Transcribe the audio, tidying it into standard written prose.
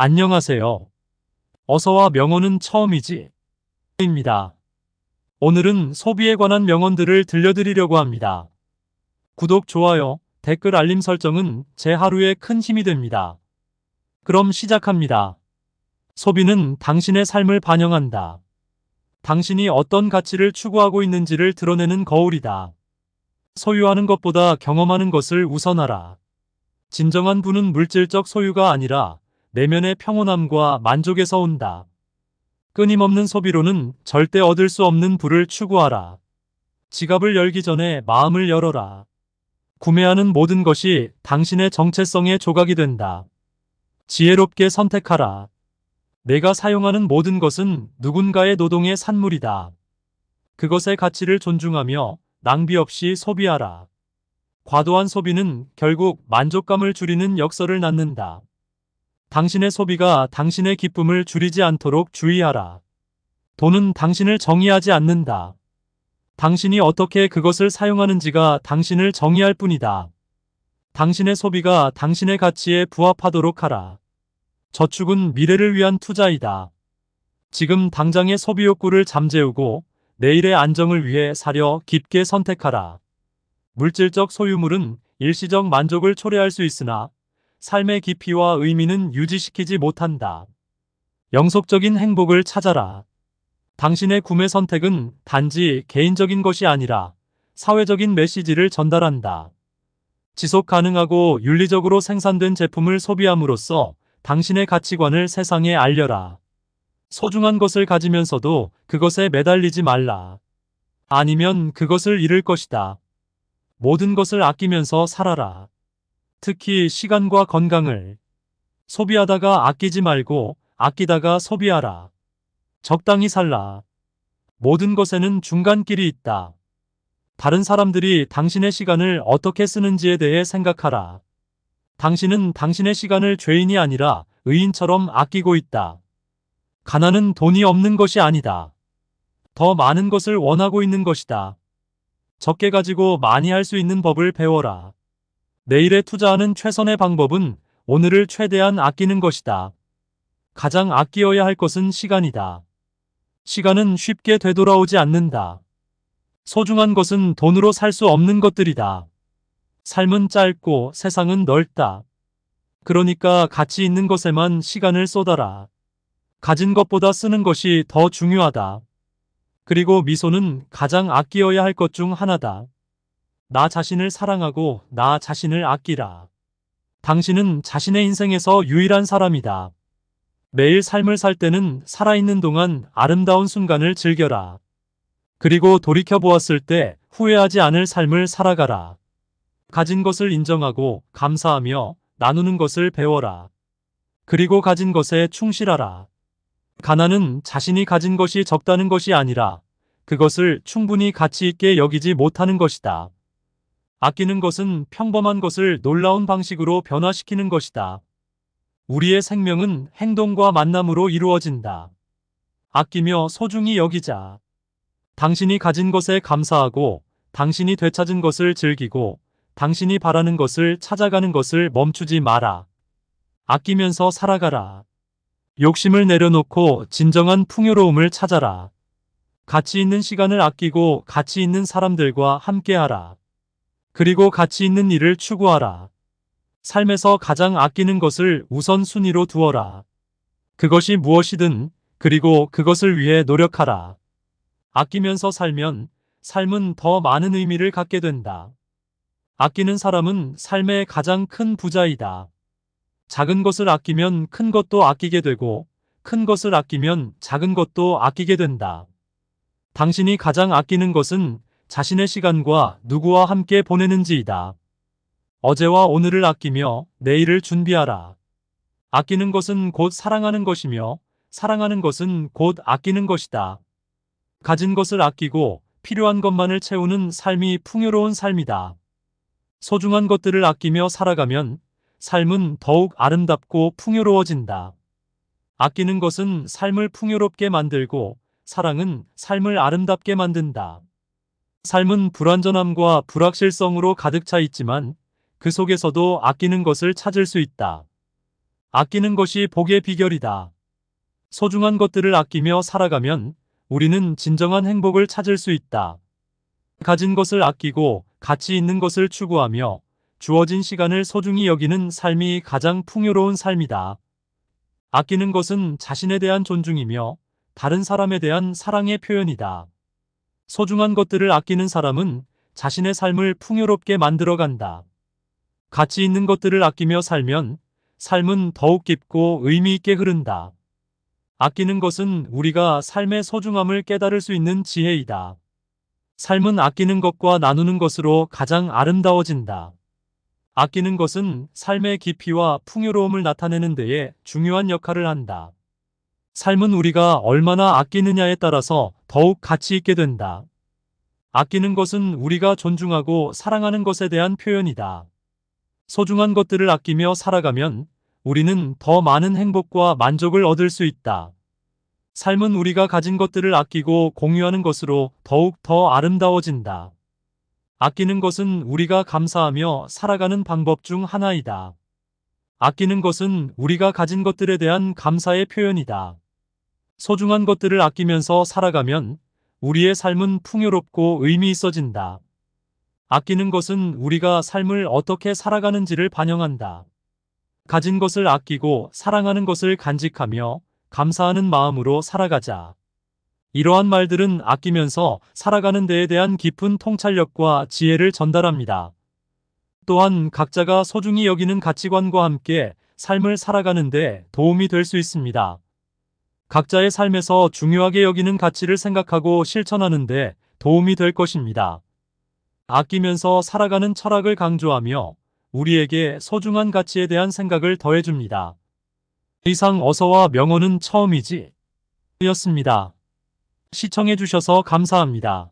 안녕하세요. 어서와 명언은 처음이지. 입니다. 오늘은 소비에 관한 명언들을 들려드리려고 합니다. 구독, 좋아요, 댓글 알림 설정은 제 하루에 큰 힘이 됩니다. 그럼 시작합니다. 소비는 당신의 삶을 반영한다. 당신이 어떤 가치를 추구하고 있는지를 드러내는 거울이다. 소유하는 것보다 경험하는 것을 우선하라. 진정한 부는 물질적 소유가 아니라 내면의 평온함과 만족에서 온다. 끊임없는 소비로는 절대 얻을 수 없는 부를 추구하라. 지갑을 열기 전에 마음을 열어라. 구매하는 모든 것이 당신의 정체성의 조각이 된다. 지혜롭게 선택하라. 내가 사용하는 모든 것은 누군가의 노동의 산물이다. 그것의 가치를 존중하며 낭비 없이 소비하라. 과도한 소비는 결국 만족감을 줄이는 역설을 낳는다. 당신의 소비가 당신의 기쁨을 줄이지 않도록 주의하라. 돈은 당신을 정의하지 않는다. 당신이 어떻게 그것을 사용하는지가 당신을 정의할 뿐이다. 당신의 소비가 당신의 가치에 부합하도록 하라. 저축은 미래를 위한 투자이다. 지금 당장의 소비 욕구를 잠재우고 내일의 안정을 위해 사려 깊게 선택하라. 물질적 소유물은 일시적 만족을 초래할 수 있으나 삶의 깊이와 의미는 유지시키지 못한다. 영속적인 행복을 찾아라. 당신의 구매 선택은 단지 개인적인 것이 아니라 사회적인 메시지를 전달한다. 지속 가능하고 윤리적으로 생산된 제품을 소비함으로써 당신의 가치관을 세상에 알려라. 소중한 것을 가지면서도 그것에 매달리지 말라. 아니면 그것을 잃을 것이다. 모든 것을 아끼면서 살아라. 특히 시간과 건강을. 소비하다가 아끼지 말고 아끼다가 소비하라. 적당히 살라. 모든 것에는 중간길이 있다. 다른 사람들이 당신의 시간을 어떻게 쓰는지에 대해 생각하라. 당신은 당신의 시간을 죄인이 아니라 의인처럼 아끼고 있다. 가난은 돈이 없는 것이 아니다. 더 많은 것을 원하고 있는 것이다. 적게 가지고 많이 할 수 있는 법을 배워라. 내일에 투자하는 최선의 방법은 오늘을 최대한 아끼는 것이다. 가장 아끼어야 할 것은 시간이다. 시간은 쉽게 되돌아오지 않는다. 소중한 것은 돈으로 살 수 없는 것들이다. 삶은 짧고 세상은 넓다. 그러니까 가치 있는 것에만 시간을 쏟아라. 가진 것보다 쓰는 것이 더 중요하다. 그리고 미소는 가장 아끼어야 할 것 중 하나다. 나 자신을 사랑하고 나 자신을 아끼라. 당신은 자신의 인생에서 유일한 사람이다. 매일 삶을 살 때는 살아있는 동안 아름다운 순간을 즐겨라. 그리고 돌이켜보았을 때 후회하지 않을 삶을 살아가라. 가진 것을 인정하고 감사하며 나누는 것을 배워라. 그리고 가진 것에 충실하라. 가난은 자신이 가진 것이 적다는 것이 아니라 그것을 충분히 가치 있게 여기지 못하는 것이다. 아끼는 것은 평범한 것을 놀라운 방식으로 변화시키는 것이다. 우리의 생명은 행동과 만남으로 이루어진다. 아끼며 소중히 여기자. 당신이 가진 것에 감사하고 당신이 되찾은 것을 즐기고 당신이 바라는 것을 찾아가는 것을 멈추지 마라. 아끼면서 살아가라. 욕심을 내려놓고 진정한 풍요로움을 찾아라. 가치 있는 시간을 아끼고 가치 있는 사람들과 함께하라. 그리고 가치 있는 일을 추구하라. 삶에서 가장 아끼는 것을 우선순위로 두어라. 그것이 무엇이든 그리고 그것을 위해 노력하라. 아끼면서 살면 삶은 더 많은 의미를 갖게 된다. 아끼는 사람은 삶의 가장 큰 부자이다. 작은 것을 아끼면 큰 것도 아끼게 되고 큰 것을 아끼면 작은 것도 아끼게 된다. 당신이 가장 아끼는 것은 자신의 시간과 누구와 함께 보내는지이다. 어제와 오늘을 아끼며 내일을 준비하라. 아끼는 것은 곧 사랑하는 것이며 사랑하는 것은 곧 아끼는 것이다. 가진 것을 아끼고 필요한 것만을 채우는 삶이 풍요로운 삶이다. 소중한 것들을 아끼며 살아가면 삶은 더욱 아름답고 풍요로워진다. 아끼는 것은 삶을 풍요롭게 만들고 사랑은 삶을 아름답게 만든다. 삶은 불완전함과 불확실성으로 가득 차 있지만 그 속에서도 아끼는 것을 찾을 수 있다. 아끼는 것이 복의 비결이다. 소중한 것들을 아끼며 살아가면 우리는 진정한 행복을 찾을 수 있다. 가진 것을 아끼고 가치 있는 것을 추구하며 주어진 시간을 소중히 여기는 삶이 가장 풍요로운 삶이다. 아끼는 것은 자신에 대한 존중이며 다른 사람에 대한 사랑의 표현이다. 소중한 것들을 아끼는 사람은 자신의 삶을 풍요롭게 만들어간다. 가치 있는 것들을 아끼며 살면 삶은 더욱 깊고 의미 있게 흐른다. 아끼는 것은 우리가 삶의 소중함을 깨달을 수 있는 지혜이다. 삶은 아끼는 것과 나누는 것으로 가장 아름다워진다. 아끼는 것은 삶의 깊이와 풍요로움을 나타내는 데에 중요한 역할을 한다. 삶은 우리가 얼마나 아끼느냐에 따라서 더욱 가치 있게 된다. 아끼는 것은 우리가 존중하고 사랑하는 것에 대한 표현이다. 소중한 것들을 아끼며 살아가면 우리는 더 많은 행복과 만족을 얻을 수 있다. 삶은 우리가 가진 것들을 아끼고 공유하는 것으로 더욱 더 아름다워진다. 아끼는 것은 우리가 감사하며 살아가는 방법 중 하나이다. 아끼는 것은 우리가 가진 것들에 대한 감사의 표현이다. 소중한 것들을 아끼면서 살아가면 우리의 삶은 풍요롭고 의미 있어진다. 아끼는 것은 우리가 삶을 어떻게 살아가는지를 반영한다. 가진 것을 아끼고 사랑하는 것을 간직하며 감사하는 마음으로 살아가자. 이러한 말들은 아끼면서 살아가는 데에 대한 깊은 통찰력과 지혜를 전달합니다. 또한 각자가 소중히 여기는 가치관과 함께 삶을 살아가는 데 도움이 될 수 있습니다. 각자의 삶에서 중요하게 여기는 가치를 생각하고 실천하는 데 도움이 될 것입니다. 아끼면서 살아가는 철학을 강조하며 우리에게 소중한 가치에 대한 생각을 더해줍니다. 이상 어서와 명언은 처음이지 였습니다. 시청해주셔서 감사합니다.